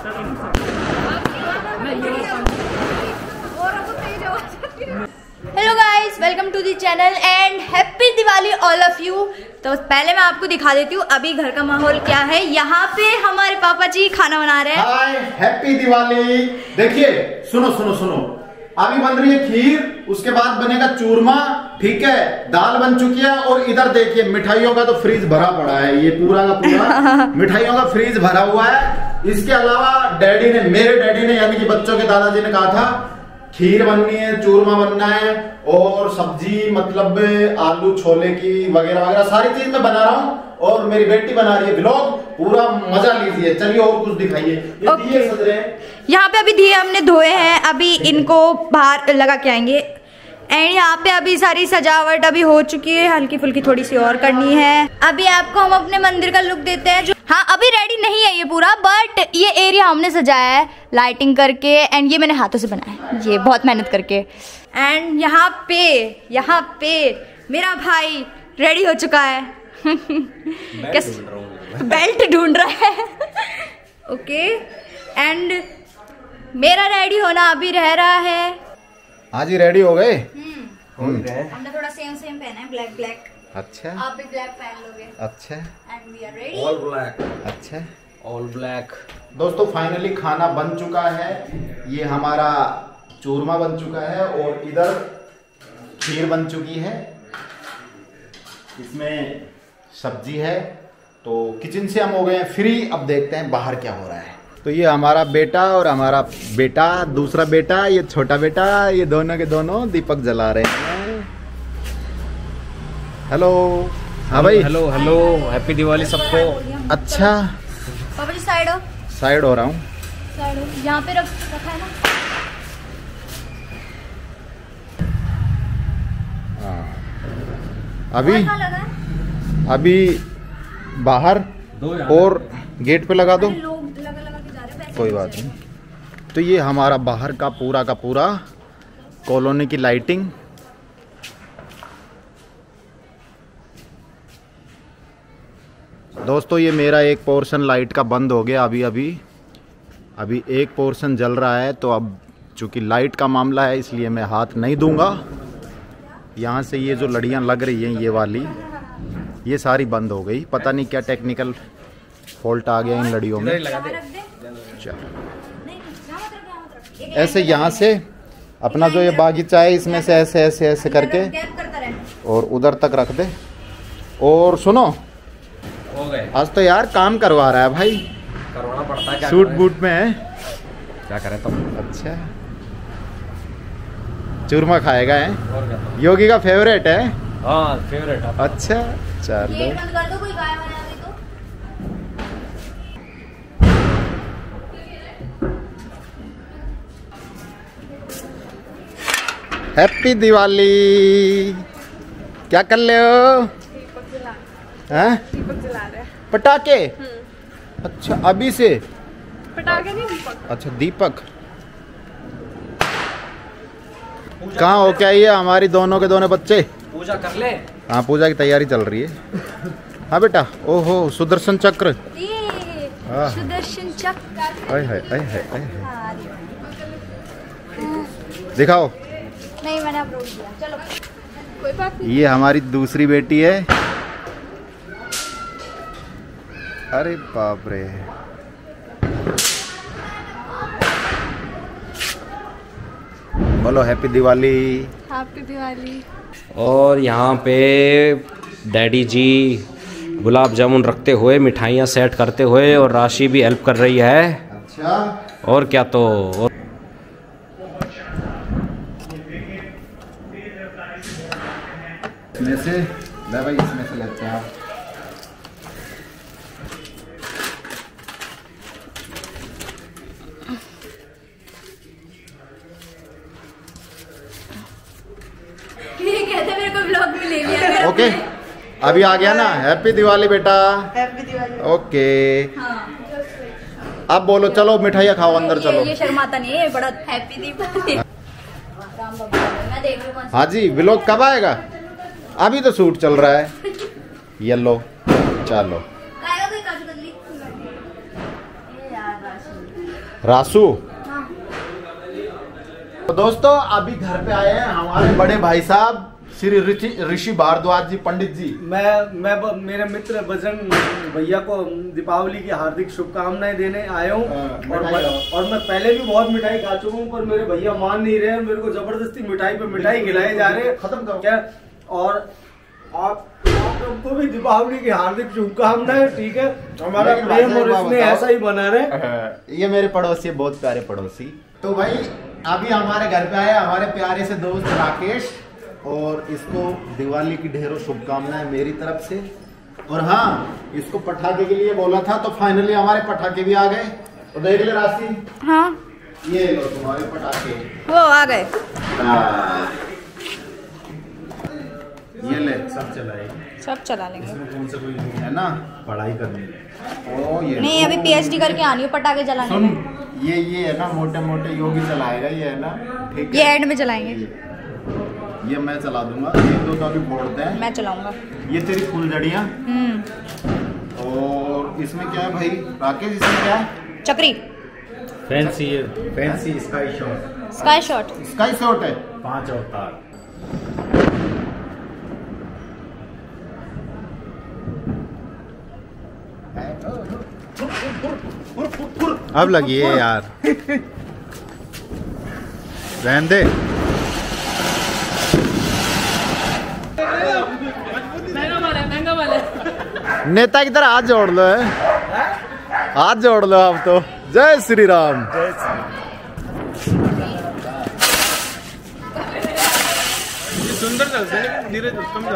Hello guys, welcome to the channel and happy Diwali all of you. तो पहले मैं आपको दिखा देती हूँ अभी घर का माहौल क्या है। यहाँ पे हमारे पापा जी खाना बना रहे हैं। हाय, हैप्पी दिवाली। देखिए, सुनो सुनो सुनो, अभी बन रही है खीर, उसके बाद बनेगा चूरमा, ठीक है, दाल बन चुकी है। और इधर देखिए मिठाइयों का तो फ्रीज भरा पड़ा है, ये पूरा का पूरा मिठाइयों का फ्रीज भरा हुआ है। इसके अलावा मेरे डैडी ने यानी कि बच्चों के दादाजी ने कहा था खीर बननी है, चूरमा बनना है और सब्जी, मतलब आलू छोले की वगैरह वगैरह सारी चीज मैं बना रहा हूँ। और मेरी बेटी बना रही है व्लॉग, पूरा मजा लीजिए। चलिए और कुछ दिखाइए। ये दिए सज रहे हैं। यहाँ पे अभी दिए हमने धोए हैं, अभी इनको बाहर लगा के आएंगे। एंड यहाँ पे अभी सारी सजावट अभी हो चुकी है, हल्की फुल्की थोड़ी सी और करनी है। अभी आपको हम अपने मंदिर का लुक देते हैं। जो हाँ, अभी रेडी नहीं है ये पूरा, बट ये एरिया हमने सजाया है लाइटिंग करके। एंड ये मैंने हाथों से बनाया है, ये बहुत मेहनत करके। एंड यहाँ पे मेरा भाई रेडी हो चुका है। बेल्ट ढूंढ रहा है। ओके, एंड मेरा रेडी होना अभी रह रहा है। हाँ जी, रेडी हो गए। हमने थोड़ा सेम पहना है, ब्लैक ब्लैक। अच्छा, आप भी ब्लैक पहन लोगे। अच्छा, and we are ready. All black. अच्छा, ऑल ब्लैक। दोस्तों फाइनली खाना बन चुका है। ये हमारा चूरमा बन चुका है और इधर खीर बन चुकी है, इसमें सब्जी है। तो किचन से हम हो गए फ्री। अब देखते हैं बाहर क्या हो रहा है। तो ये हमारा बेटा और हमारा बेटा, दूसरा बेटा, ये छोटा बेटा, ये दोनों के दोनों दीपक जला रहे हैं। हेलो। हाँ भाई, हेलो हेलो, हैप्पी दिवाली सबको। अच्छा, पापा जी साइड हो। साइड हो रहा हूँ। साइड हो, यहाँ पे रखा है ना। अभी बाहर और गेट पे लगा दो, कोई बात नहीं। तो ये हमारा बाहर का पूरा कॉलोनी की लाइटिंग। दोस्तों ये मेरा एक पोर्शन लाइट का बंद हो गया, अभी एक पोर्शन जल रहा है। तो अब चूंकि लाइट का मामला है इसलिए मैं हाथ नहीं दूंगा। यहाँ से ये जो लड़ियाँ लग रही हैं, ये वाली, ये सारी बंद हो गई। पता नहीं क्या टेक्निकल फॉल्ट आ गया इन लड़ियों में। ऐसे यहाँ से अपना जो ये बागीचा है इसमें से ऐसे ऐसे ऐसे करके और उधर तक रख दे। और सुनो, हो गए। आज तो यार काम करवा रहा है भाई, करवाना पड़ता है। क्या सूट बूट में है, क्या करें तो। अच्छा, चूरमा खाएगा है, और क्या तो। योगी का फेवरेट है। हाँ, फेवरेट है। अच्छा, चलो। हैप्पी दिवाली। क्या कर ले हो? हैं? दीपक जला रहे हैं। पटाखे? अच्छा, अभी से? पटाखे नहीं, दीपक। अच्छा, दीपक। कहाँ हो क्या ये हमारी दोनों के दोनों बच्चे? पूजा कर ले। हाँ, पूजा की तैयारी चल रही है। हाँ बेटा, ओहो, सुदर्शन चक्र। सुदर्शन चक्र। आय हाय, आय हाय, आय हाय। दिखाओ। नहीं, मैंने अपलोड किया। चलो, कोई बात नहीं। ये हमारी दूसरी बेटी है। अरे बाप रे। बोलो हैप्पी दिवाली। हैप्पी दिवाली। और यहाँ पे डैडी जी गुलाब जामुन रखते हुए, मिठाइयाँ सेट करते हुए, और राशि भी हेल्प कर रही है। अच्छा, और क्या तो। इसमें से ले भाई, इसमें से लेते हैं आप। ये कहते मेरे को व्लॉग में ले लिया। ओके, अभी आ गया ना। हैप्पी दिवाली बेटा। हैप्पी दिवाली। ओके, हाँ। अब बोलो, चलो मिठाइयाँ खाओ, अंदर चलो। ये शर्माता नहीं है, बड़ा हैप्पी दीवाली। राम बाबा, मैं देख रही हूँ। हाँ जी, व्लॉग कब आएगा? अभी तो शूट चल रहा है। येलो, चलो। रासू। तो दोस्तों अभी घर पे आए हैं हमारे बड़े भाई साहब श्री ऋषि भारद्वाज जी पंडित जी। मैं मेरे मित्र बजरंग भैया को दीपावली की हार्दिक शुभकामनाएं देने आया हूँ। और मैं पहले भी बहुत मिठाई खा चुका हूँ, पर मेरे भैया मान नहीं रहे हैं, मेरे को जबरदस्ती मिठाई पे मिठाई खिलाए जा रहे हैं। खत्म करो क्या? और आप लोग भी दीपावली की हार्दिक शुभकामनाएं। ठीक है, हमारा प्रेम और इसमें ऐसा ही बना रहे। ये मेरे पड़ोसी, बहुत प्यारे पड़ोसी। तो भाई अभी हमारे घर पे आए हमारे प्यारे से दोस्त राकेश, और इसको दिवाली की ढेरों शुभकामनाएं मेरी तरफ से। और हाँ, इसको पटाखे के लिए बोला था, तो फाइनली हमारे पटाखे भी आ गए। तो देख ले राशि। हाँ, ये लो तुम्हारे पटाखे, वो आ गए। ये ले, सब चलाए, सब चला लेंगे। कौन से कोई है ना पढ़ाई करनी। ओ ये नहीं, अभी PhD करके आनी हो पटाखे जलाने। सुन, ये है ना मोटे मोटे योगी चलाएगा, ये है ना, ठीक है। ये एंड में चलाएंगे। ये मैं चला दूंगा, एक दो तो अभी फोड़ते हैं। मैं चलाऊंगा। ये तेरी फुलझड़ियाँ। और इसमें क्या है भाई राकेश, इसमें क्या है? चक्री, फैंसी है, fancy sky shot. Sky shot, sky shot है। 5 अवतार। अब लगी है यार, रहने दे। नेता की तरह हाथ जोड़ लो है, हाथ जोड़ लो आप तो। जय श्री राम। सुंदर चलते हैं, धीरे कम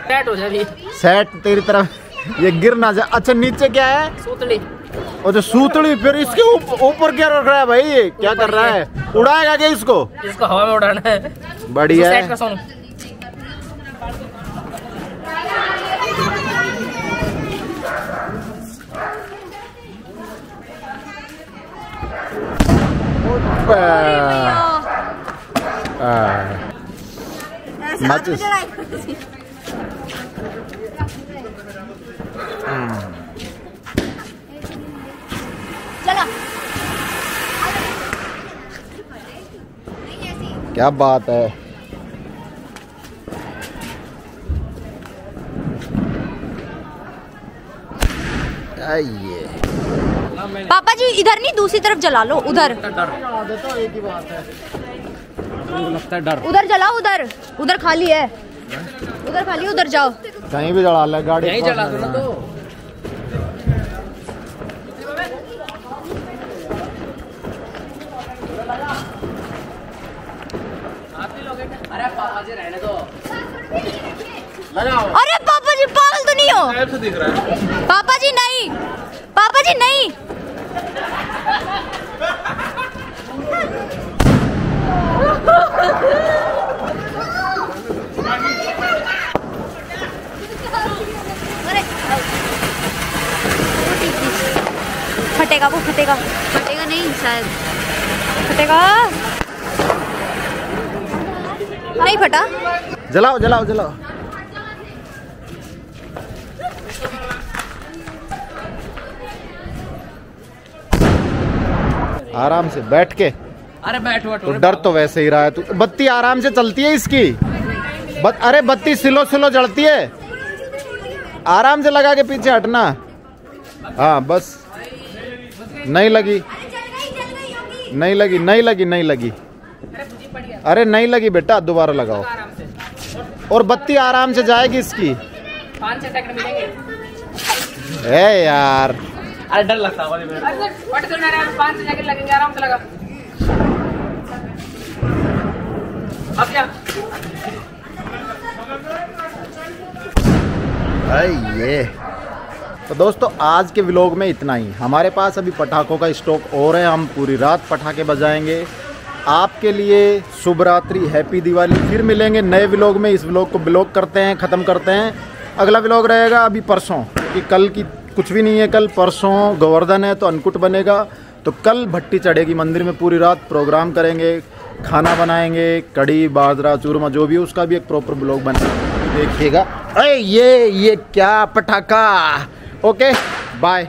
सेट हो जाए। सेट तेरी तरफ, ये गिर ना जाए। अच्छा नीचे क्या है? सूतली। और जो सूतली, फिर इसके ऊपर क्या रख रहा है भाई? ये क्या कर रहा है? उड़ाएगा क्या इसको? इसको हवा में उड़ाना है। बढ़िया है। माचिस। चला। क्या बात है। ये पापा जी इधर नहीं, दूसरी तरफ जला लो, उधर। एक ही बात है, लगता है डर। उधर जलाओ, उधर, उधर खाली है, उधर खाली, उधर जाओ। कहीं भी जला ले, गाड़ी यहीं जला दो ना। तो अरे पापा जी रहने दो। लगाओ। अरे पापा जी पागल तो नहीं हो? से दिख रहा है। पापा जी नहीं, पापा जी नहीं। फटेगा, वो फटेगा, फटेगा नहीं शायद, फटेगा नहीं, फटा। जलाओ जलाओ जलाओ। आराम से बैठ के। अरे बैठो तो डर तो वैसे ही रहा है तू। बत्ती आराम से चलती है इसकी। अरे बत्ती स्लो स्लो जलती है, आराम से लगा के पीछे हटना। हाँ बस, नहीं लगी, नहीं लगी, नहीं लगी, नहीं लगी। अरे नहीं लगी बेटा, दोबारा लगाओ। और बत्ती आराम से जाएगी इसकी। 5-6 सेकंड मिलेंगे। ए यार, अरे डर लगता है। 5 सेकंड लगेंगे, आराम से लगा। अब क्या? ये तो दोस्तों आज के व्लॉग में इतना ही। हमारे पास अभी पटाखों का स्टॉक और है, हम पूरी रात पटाखे बजाएंगे आपके लिए। शुभ रात्रि, हैप्पी दिवाली। फिर मिलेंगे नए व्लॉग में। इस व्लॉग को ब्लॉग करते हैं, ख़त्म करते हैं। अगला व्लॉग रहेगा अभी परसों, क्योंकि कल की कुछ भी नहीं है। कल परसों गोवर्धन है तो अन्नकूट बनेगा। तो कल भट्टी चढ़ेगी मंदिर में, पूरी रात प्रोग्राम करेंगे, खाना बनाएंगे, कड़ी बाजरा चूरमा जो भी है उसका भी एक प्रॉपर ब्लॉग बना देखिएगा। अरे ये क्या पटाखा। Okay bye.